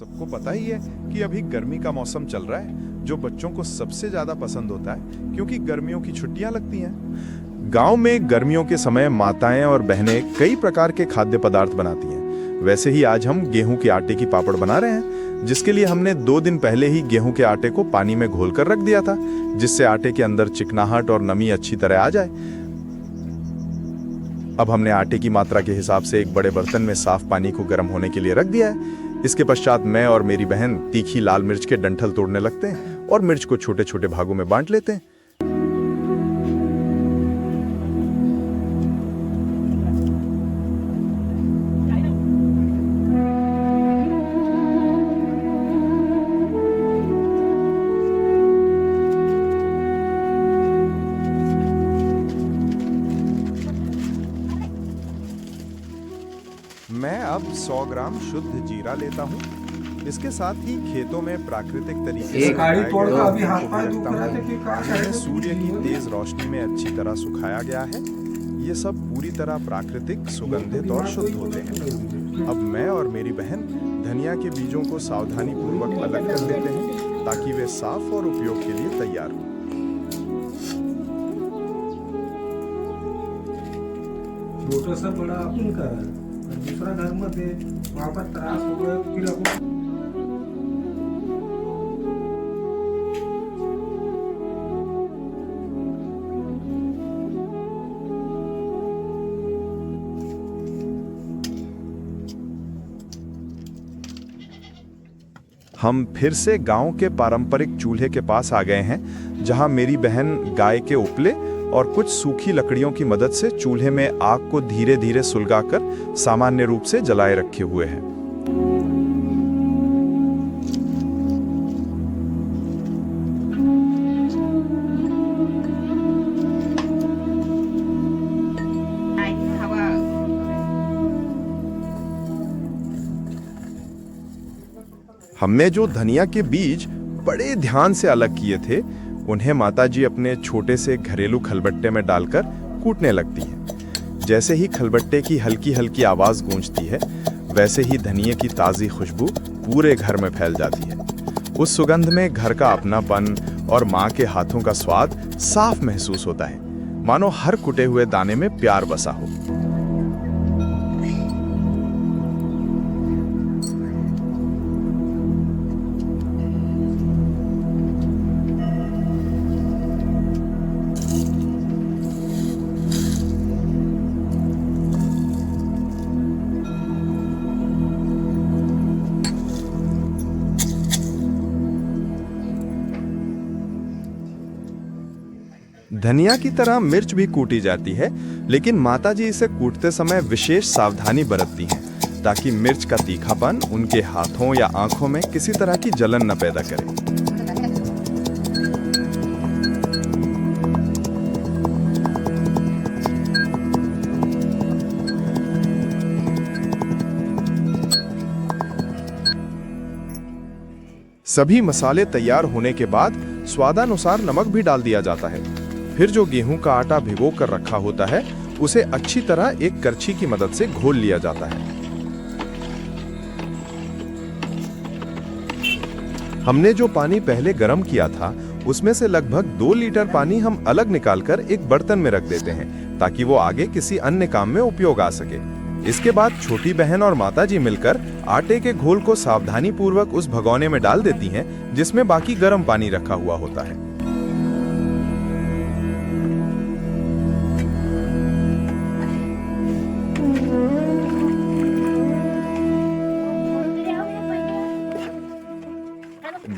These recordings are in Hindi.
सबको पता ही है कि अभी गर्मी का मौसम चल रहा है, जो बच्चों को सबसे ज्यादा पसंद होता है क्योंकि गर्मियों की छुट्टियां लगती हैं। गांव में गर्मियों के समय माताएं और बहनें कई प्रकार के खाद्य पदार्थ बनाती हैं। वैसे ही आज हम गेहूं के आटे की पापड़ बना रहे हैं, जिसके लिए हमने 2 दिन पहले ही गेहूं के आटे को पानी में घोलकर रख दिया था, जिससे आटे के अंदर चिकनाहट और नमी अच्छी तरह आ जाए। अब हमने आटे की मात्रा के हिसाब से एक बड़े बर्तन में साफ पानी को गर्म होने के लिए रख दिया है। इसके पश्चात मैं और मेरी बहन तीखी लाल मिर्च के डंठल तोड़ने लगते हैं और मिर्च को छोटे छोटे भागों में बांट लेते हैं। मैं अब 100 ग्राम शुद्ध जीरा लेता हूँ। इसके साथ ही खेतों में प्राकृतिक तरीके से गाड़ी तोड़ का अभी हाथ को पांव भी दुख रखता रहा था हूँ, कि काश जिन्हें सूर्य की तेज रोशनी में अच्छी तरह सुखाया गया है। ये सब पूरी तरह प्राकृतिक, सुगंधित और शुद्ध होते हैं। अब मैं और मेरी बहन धनिया के बीजों को सावधानी पूर्वक अलग कर लेते हैं ताकि वे साफ और उपयोग के लिए तैयार हों। छोटंसं बडा आपण करा, दुसरा घरमध्ये वहाँ पर त्रास हो गया फिर आपण हम फिर से गांव के पारंपरिक चूल्हे के पास आ गए हैं, जहां मेरी बहन गाय के उपले और कुछ सूखी लकड़ियों की मदद से चूल्हे में आग को धीरे धीरे सुलगाकर सामान्य रूप से जलाए रखे हुए है। हमने जो धनिया के बीज बड़े ध्यान से अलग किए थे, उन्हें माताजी अपने छोटे से घरेलू खलबट्टे में डालकर कूटने लगती हैं। जैसे ही खलबट्टे की हल्की हल्की आवाज गूंजती है, वैसे ही धनिये की ताज़ी खुशबू पूरे घर में फैल जाती है। उस सुगंध में घर का अपनापन और माँ के हाथों का स्वाद साफ महसूस होता है, मानो हर कुटे हुए दाने में प्यार बसा हो। धनिया की तरह मिर्च भी कूटी जाती है, लेकिन माताजी इसे कूटते समय विशेष सावधानी बरतती हैं ताकि मिर्च का तीखापन उनके हाथों या आंखों में किसी तरह की जलन न पैदा करे। सभी मसाले तैयार होने के बाद स्वादानुसार नमक भी डाल दिया जाता है। फिर जो गेहूं का आटा भिगो कर रखा होता है, उसे अच्छी तरह एक करछी की मदद से घोल लिया जाता है। हमने जो पानी पहले गर्म किया था, उसमें से लगभग 2 लीटर पानी हम अलग निकालकर एक बर्तन में रख देते हैं ताकि वो आगे किसी अन्य काम में उपयोग आ सके। इसके बाद छोटी बहन और माताजी मिलकर आटे के घोल को सावधानी पूर्वक उस भगोने में डाल देती हैं, जिसमें बाकी गर्म पानी रखा हुआ होता है।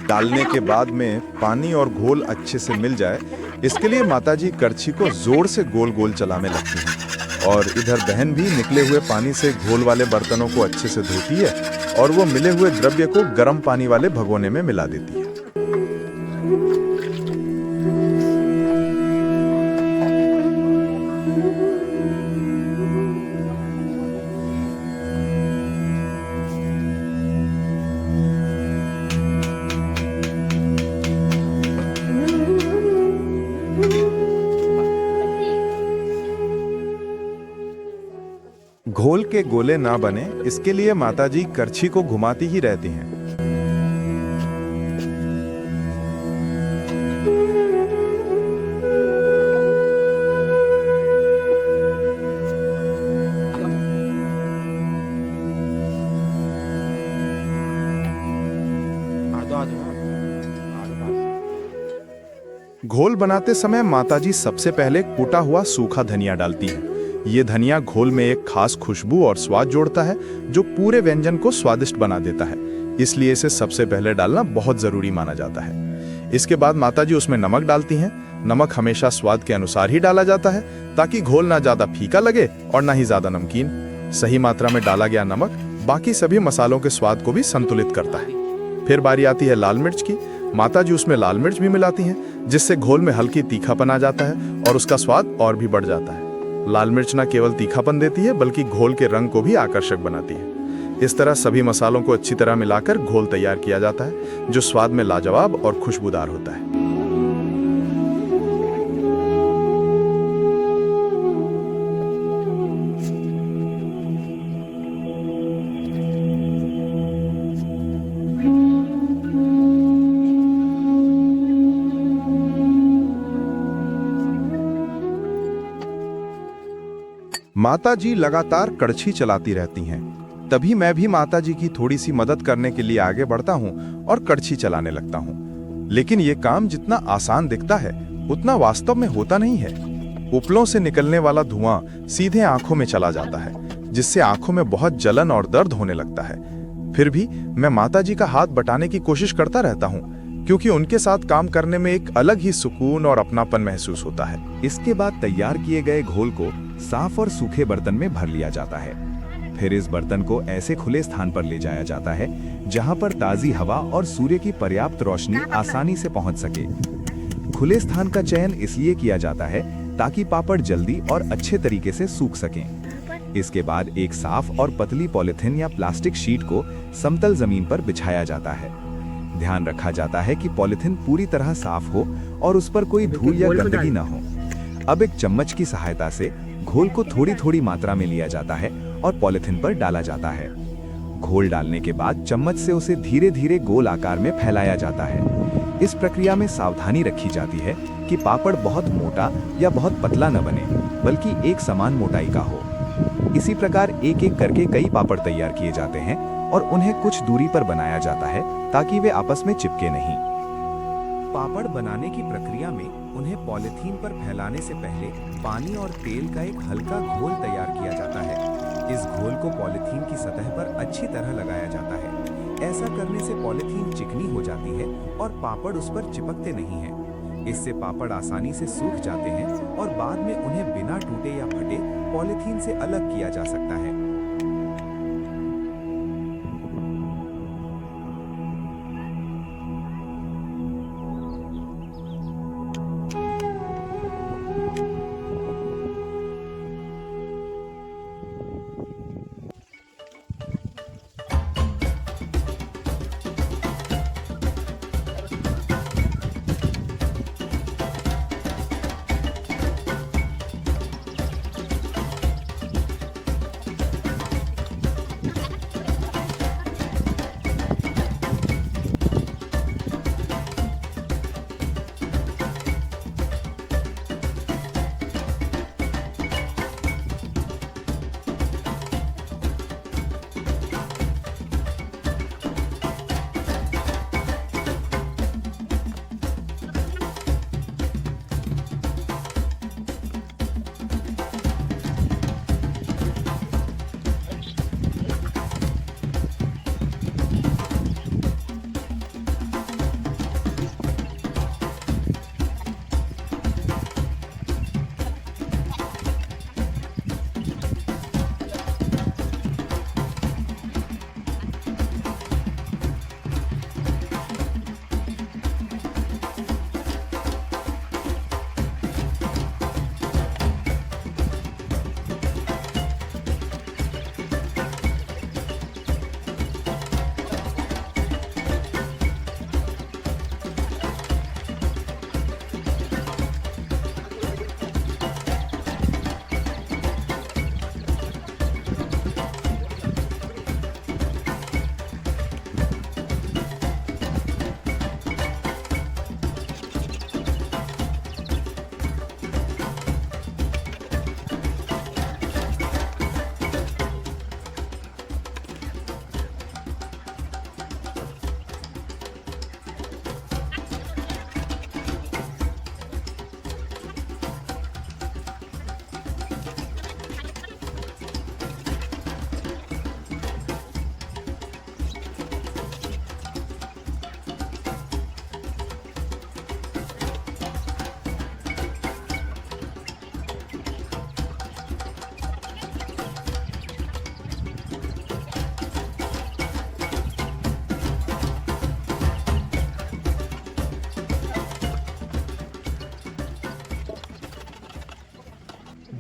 डालने के बाद में पानी और घोल अच्छे से मिल जाए, इसके लिए माताजी करछी को जोर से गोल गोल चलाने लगती हैं और इधर बहन भी निकले हुए पानी से घोल वाले बर्तनों को अच्छे से धोती है और वो मिले हुए द्रव्य को गर्म पानी वाले भगोने में मिला देती है। घोल के गोले ना बने, इसके लिए माताजी करछी को घुमाती ही रहती हैं। घोल बनाते समय माताजी सबसे पहले कूटा हुआ सूखा धनिया डालती हैं। ये धनिया घोल में एक खास खुशबू और स्वाद जोड़ता है जो पूरे व्यंजन को स्वादिष्ट बना देता है, इसलिए इसे सबसे पहले डालना बहुत जरूरी माना जाता है। इसके बाद माताजी उसमें नमक डालती हैं। नमक हमेशा स्वाद के अनुसार ही डाला जाता है ताकि घोल ना ज्यादा फीका लगे और ना ही ज्यादा नमकीन। सही मात्रा में डाला गया नमक बाकी सभी मसालों के स्वाद को भी संतुलित करता है। फिर बारी आती है लाल मिर्च की। माताजी उसमें लाल मिर्च भी मिलाती हैं जिससे घोल में हल्की तीखापन आ जाता है और उसका स्वाद और भी बढ़ जाता है। लाल मिर्च न केवल तीखापन देती है बल्कि घोल के रंग को भी आकर्षक बनाती है। इस तरह सभी मसालों को अच्छी तरह मिलाकर घोल तैयार किया जाता है जो स्वाद में लाजवाब और खुशबूदार होता है। माताजी लगातार कड़छी चलाती रहती हैं। तभी मैं भी माताजी की थोड़ी सी मदद करने के लिए आगे बढ़ता हूं और कड़छी चलाने लगता हूं। लेकिन ये काम जितना आसान दिखता है उतना वास्तव में होता नहीं है। उपलों से निकलने वाला धुआं सीधे आंखों में चला जाता है जिससे आंखों में बहुत जलन और दर्द होने लगता है। फिर भी मैं माताजी का हाथ बटाने की कोशिश करता रहता हूं क्योंकि उनके साथ काम करने में एक अलग ही सुकून और अपनापन महसूस होता है। इसके बाद तैयार किए गए घोल को साफ और सूखे बर्तन में भर लिया जाता है। फिर इस बर्तन को ऐसे खुले स्थान पर ले जाया जाता है जहां पर ताजी हवा और सूर्य की पर्याप्त रोशनी आसानी से पहुंच सके। खुले स्थान का चयन इसलिए किया जाता है ताकि पापड़ जल्दी और अच्छे तरीके से सूख सकें। इसके बाद एक साफ और पतली पॉलिथीन या प्लास्टिक शीट को समतल जमीन पर बिछाया जाता है। ध्यान रखा जाता है कि पॉलिथीन पूरी तरह साफ हो और उस पर कोई धूल या गंदगी न हो। अब एक चम्मच की सहायता से घोल को थोड़ी थोड़ी मात्रा में लिया जाता है और पॉलिथीन पर डाला जाता है। घोल डालने के बाद चम्मच से उसे धीरे धीरे गोल आकार में फैलाया जाता है। इस प्रक्रिया में सावधानी रखी जाती है कि पापड़ बहुत मोटा या बहुत पतला न बने, बल्कि एक समान मोटाई का हो। इसी प्रकार एक एक करके कई पापड़ तैयार किए जाते हैं और उन्हें कुछ दूरी पर बनाया जाता है ताकि वे आपस में चिपके नहीं। पापड़ बनाने की प्रक्रिया में उन्हें पॉलिथीन पर फैलाने से पहले पानी और तेल का एक हल्का घोल तैयार किया जाता है। इस घोल को पॉलिथीन की सतह पर अच्छी तरह लगाया जाता है। ऐसा करने से पॉलिथीन चिकनी हो जाती है और पापड़ उस पर चिपकते नहीं हैं। इससे पापड़ आसानी से सूख जाते हैं और बाद में उन्हें बिना टूटे या फटे पॉलिथीन से अलग किया जा सकता है।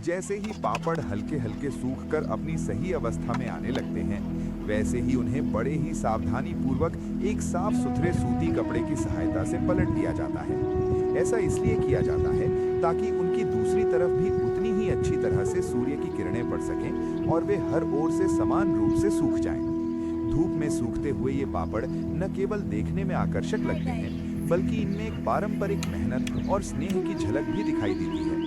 जैसे ही पापड़ हल्के हल्के सूखकर अपनी सही अवस्था में आने लगते हैं, वैसे ही उन्हें बड़े ही सावधानी पूर्वक एक साफ सुथरे सूती कपड़े की सहायता से पलट दिया जाता है। ऐसा इसलिए किया जाता है ताकि उनकी दूसरी तरफ भी उतनी ही अच्छी तरह से सूर्य की किरणें पड़ सकें और वे हर ओर से समान रूप से सूख जाएं। धूप में सूखते हुए ये पापड़ न केवल देखने में आकर्षक लगते हैं, बल्कि इनमें एक पारंपरिक मेहनत और स्नेह की झलक भी दिखाई देती है।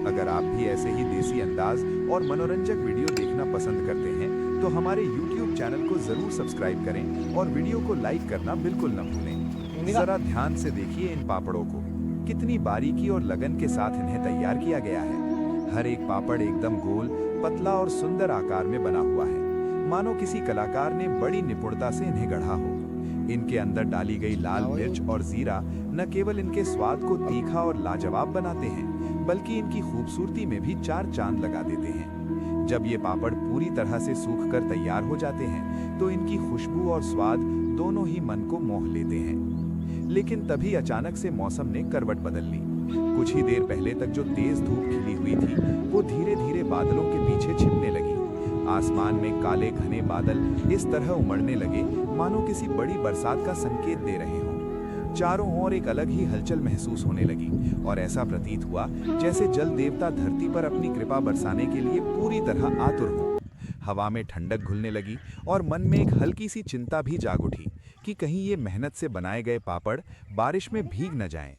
अगर आप भी ऐसे ही देसी अंदाज और मनोरंजक वीडियो देखना पसंद करते हैं तो हमारे YouTube चैनल को जरूर सब्सक्राइब करें और वीडियो को लाइक करना बिल्कुल न भूलें। जरा ध्यान से देखिए इन पापड़ों को, कितनी बारीकी और लगन के साथ इन्हें तैयार किया गया है। हर एक पापड़ एकदम गोल, पतला और सुंदर आकार में बना हुआ है, मानो किसी कलाकार ने बड़ी निपुणता से इन्हें गढ़ा हो। इनके अंदर डाली गई लाल मिर्च और जीरा न केवल इनके स्वाद को तीखा और लाजवाब बनाते हैं, बल्कि इनकी खूबसूरती में भी चार चांद लगा देते हैं। जब ये पापड़ पूरी तरह से सूखकर तैयार हो जाते हैं तो इनकी खुशबू और स्वाद दोनों ही मन को मोह लेते हैं। लेकिन तभी अचानक से मौसम ने करवट बदल ली। कुछ ही देर पहले तक जो तेज धूप खिली हुई थी वो धीरे धीरे बादलों के पीछे छिपने लगी। आसमान में काले घने बादल इस तरह उमड़ने लगे मानो किसी बड़ी बरसात का संकेत दे रहे हों। चारों ओर एक अलग ही हलचल महसूस होने लगी और ऐसा प्रतीत हुआ जैसे जल देवता धरती पर अपनी कृपा बरसाने के लिए पूरी तरह आतुर हो। हवा में ठंडक घुलने लगी और मन में एक हल्की सी चिंता भी जाग उठी कि कहीं ये मेहनत से बनाए गए पापड़ बारिश में भीग न जाएं।